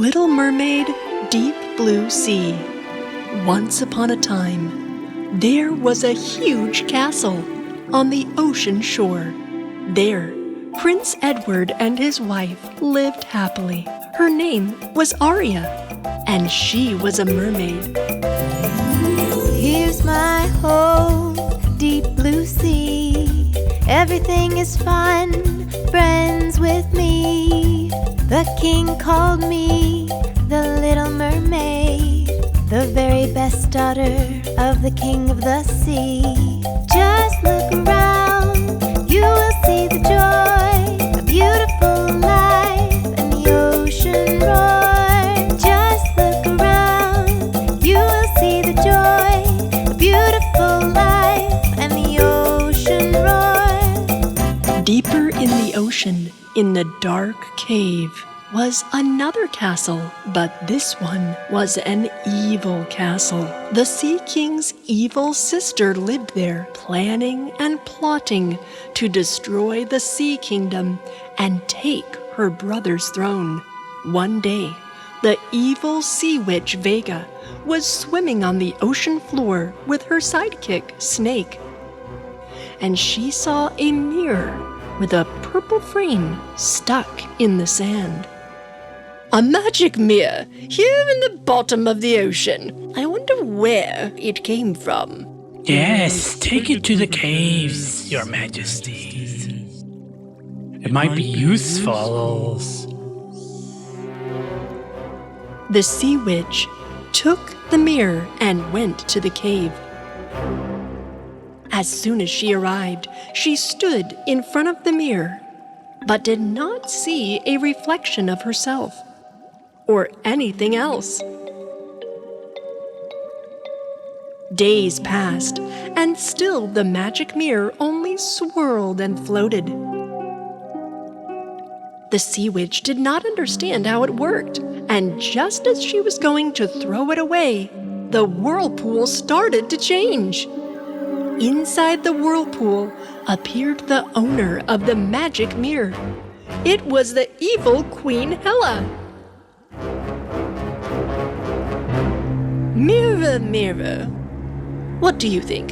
Little Mermaid, Deep Blue Sea. Once upon a time, there was a huge castle on the ocean shore. There, Prince Edward and his wife lived happily. Her name was Aria, and she was a mermaid. Here's my home, deep blue sea. Everything is fun, friends with me. The king called me the Little Mermaid, the very best daughter of the king of the sea. Just look around, you will see the joy, a beautiful life, and the ocean roar. Just look around, you will see the joy, a beautiful life, and the ocean roar. Deeper in the ocean, in the dark cave, was another castle, but this one was an evil castle. The Sea King's evil sister lived there, planning and plotting to destroy the Sea Kingdom and take her brother's throne. One day, the evil sea witch Vega was swimming on the ocean floor with her sidekick, Snake, and she saw a mirror with a purple frame stuck in the sand. A magic mirror here in the bottom of the ocean. I wonder where it came from. Yes, take it to the caves, Your Majesty. It might be useful. The sea witch took the mirror and went to the cave. As soon as she arrived, she stood in front of the mirror, but did not see a reflection of herself or anything else. Days passed, and still the magic mirror only swirled and floated. The sea witch did not understand how it worked, and just as she was going to throw it away, the whirlpool started to change. Inside the whirlpool appeared the owner of the magic mirror. It was the evil Queen Hela. Mirror, mirror, what do you think?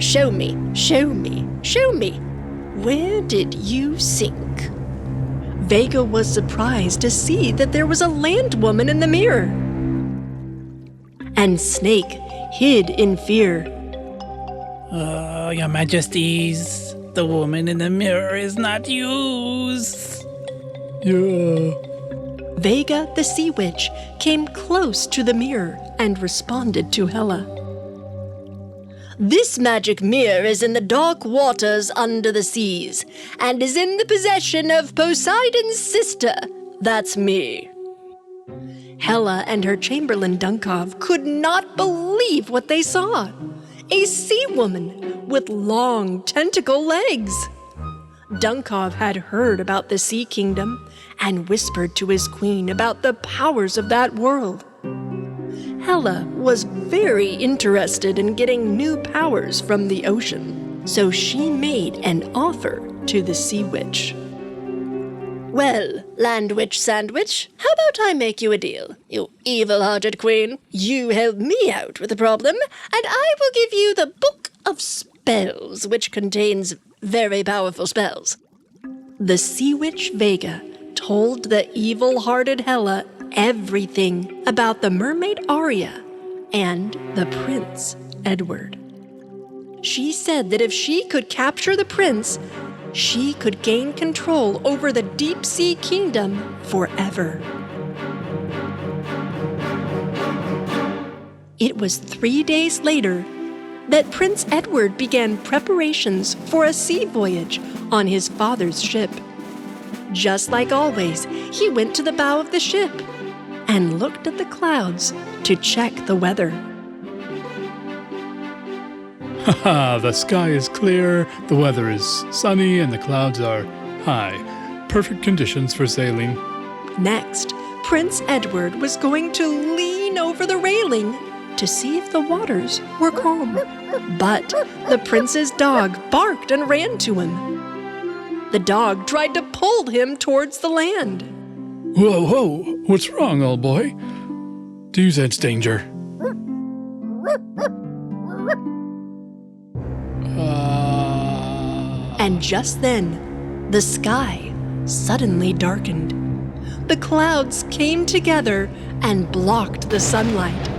Show me, show me, show me. Where did you sink? Vega was surprised to see that there was a land woman in the mirror. And Snake hid in fear. Your Majesties, the woman in the mirror is not used. Yeah. Vega the Sea Witch came close to the mirror and responded to Hela. This magic mirror is in the dark waters under the seas and is in the possession of Poseidon's sister. That's me. Hela and her chamberlain Dunkov could not believe what they saw. A sea woman with long tentacle legs. Dunkov had heard about the Sea Kingdom and whispered to his queen about the powers of that world. Hela was very interested in getting new powers from the ocean, so she made an offer to the Sea Witch. Well, Land Witch Sandwich, how about I make you a deal, you evil-hearted queen? You help me out with the problem, and I will give you the Book of Spells, which contains very powerful spells. The Sea Witch Vega told the evil-hearted Hela everything about the mermaid Aria and the Prince Edward. She said that if she could capture the prince, she could gain control over the Deep Sea Kingdom forever. It was 3 days later that Prince Edward began preparations for a sea voyage on his father's ship. Just like always, he went to the bow of the ship and looked at the clouds to check the weather. Haha, the sky is clear, the weather is sunny, and the clouds are high. Perfect conditions for sailing. Next, Prince Edward was going to lean over the railing to see if the waters were calm. But the prince's dog barked and ran to him. The dog tried to pull him towards the land. Whoa, whoa, what's wrong, old boy? Do you sense danger? And just then, the sky suddenly darkened. The clouds came together and blocked the sunlight.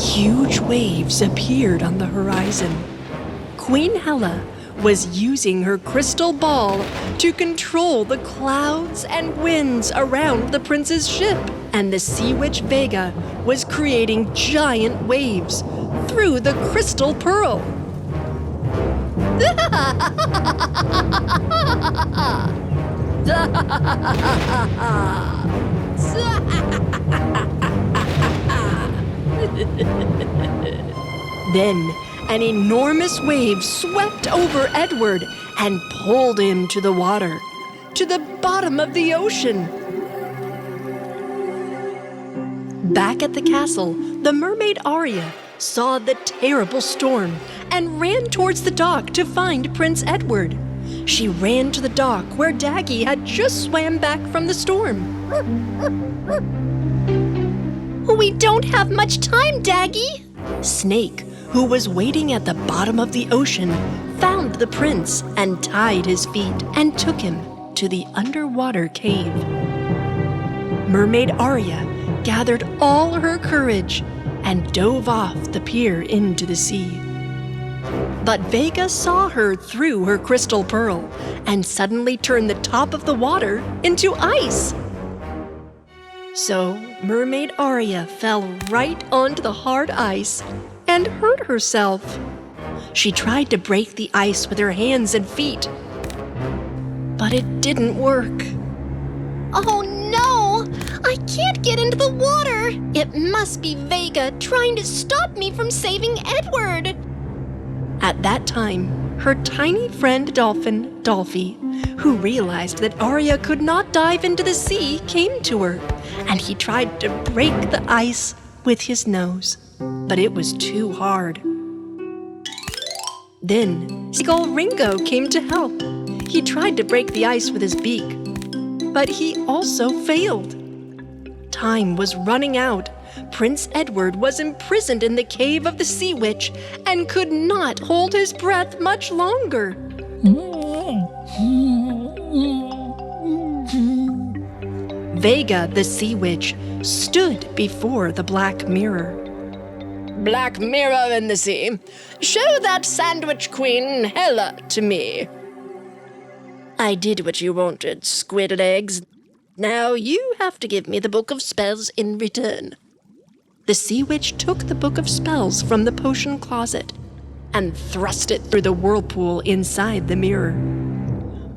Huge waves appeared on the horizon. Queen Hela was using her crystal ball to control the clouds and winds around the prince's ship, and the sea witch Vega was creating giant waves through the crystal pearl. Then an enormous wave swept over Edward and pulled him to the water, to the bottom of the ocean. Back at the castle, the mermaid Arya saw the terrible storm and ran towards the dock to find Prince Edward. She ran to the dock where Daggy had just swam back from the storm. "We don't have much time, Daggy." Snake, who was waiting at the bottom of the ocean, found the prince and tied his feet and took him to the underwater cave. Mermaid Arya gathered all her courage and dove off the pier into the sea. But Vega saw her through her crystal pearl and suddenly turned the top of the water into ice. So Mermaid Arya fell right onto the hard ice and hurt herself. She tried to break the ice with her hands and feet, but it didn't work. Oh no! I can't get into the water! It must be Vega trying to stop me from saving Edward! At that time, her tiny friend dolphin, Dolphy, who realized that Arya could not dive into the sea, came to her, and he tried to break the ice with his nose, but it was too hard. Then, Seagull Ringo came to help. He tried to break the ice with his beak, but he also failed. Time was running out. Prince Edward was imprisoned in the cave of the Sea Witch and could not hold his breath much longer. Vega, the Sea Witch, stood before the Black Mirror. "Black Mirror in the sea, show that Sandwich Queen Hela to me." "I did what you wanted, squid eggs. Now you have to give me the Book of Spells in return." The Sea Witch took the Book of Spells from the potion closet and thrust it through the whirlpool inside the mirror.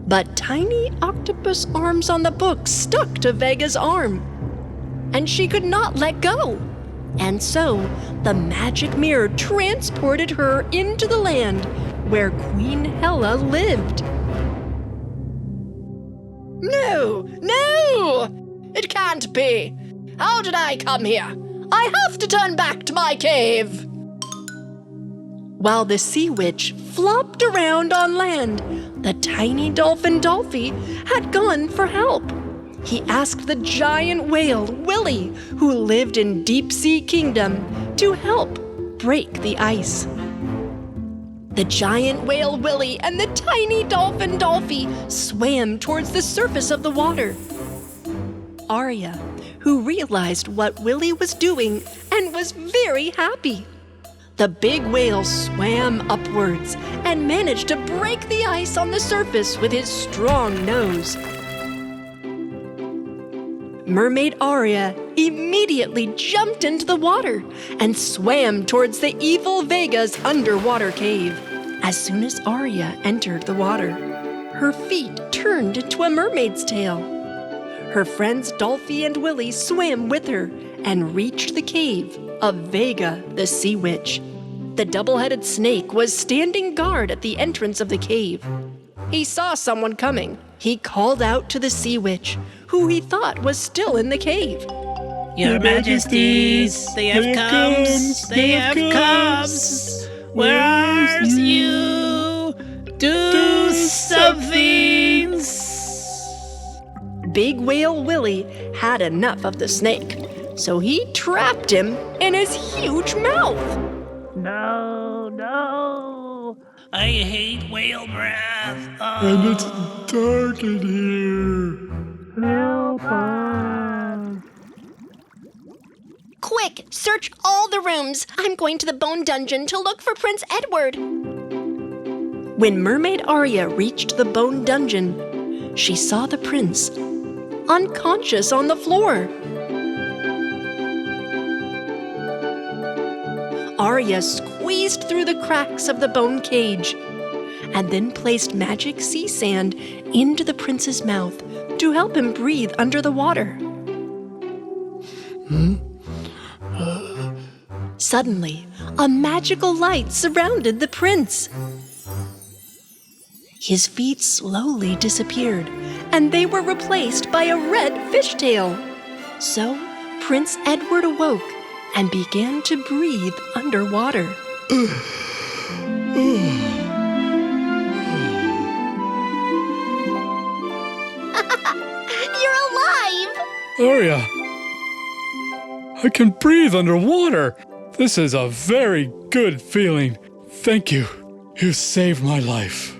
But tiny octopus arms on the book stuck to Vega's arm, and she could not let go. And so the magic mirror transported her into the land where Queen Hela lived. No! It can't be! How did I come here? I have to turn back to my cave! While the Sea Witch flopped around on land, the tiny dolphin Dolphy had gone for help. He asked the giant whale, Willy, who lived in Deep Sea Kingdom, to help break the ice. The giant whale Willy and the tiny dolphin Dolphy swam towards the surface of the water. Arya, who realized what Willy was doing and was very happy. The big whale swam upwards and managed to break the ice on the surface with his strong nose. Mermaid Arya immediately jumped into the water and swam towards the evil Vega's underwater cave. As soon as Arya entered the water, her feet turned into a mermaid's tail. Her friends Dolphy and Willy swam with her and reached the cave of Vega the Sea Witch. The double-headed snake was standing guard at the entrance of the cave. He saw someone coming. He called out to the Sea Witch, who he thought was still in the cave. Your Majesties, they have come. Where are you? Do something. big whale Willie had enough of the snake, so he trapped him in his huge mouth. No. I hate whale breath. And it's dark in here. Help us. Quick, search all the rooms. I'm going to the bone dungeon to look for Prince Edward. When Mermaid Aria reached the bone dungeon, she saw the prince unconscious on the floor. Aria squeezed through the cracks of the bone cage and then placed magic sea sand into the prince's mouth to help him breathe under the water. Suddenly, a magical light surrounded the prince. His feet slowly disappeared, and they were replaced by a red fishtail. So, Prince Edward awoke and began to breathe underwater. You're alive! Aria! I can breathe underwater! This is a very good feeling. Thank you. You saved my life.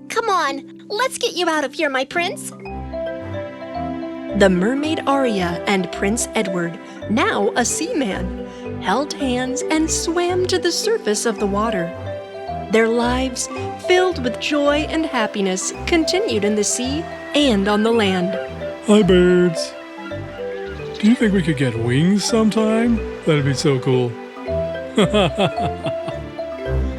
Come on, let's get you out of here, my prince. The mermaid Aria and Prince Edward, now a seaman, held hands and swam to the surface of the water. Their lives, filled with joy and happiness, continued in the sea and on the land. Hi, birds. Do you think we could get wings sometime? That'd be so cool.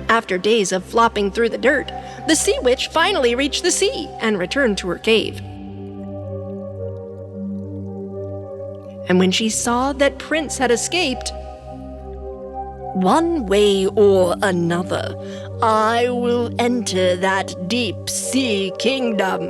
After days of flopping through the dirt, the sea witch finally reached the sea and returned to her cave. And when she saw that Prince had escaped, "One way or another, I will enter that deep sea kingdom,"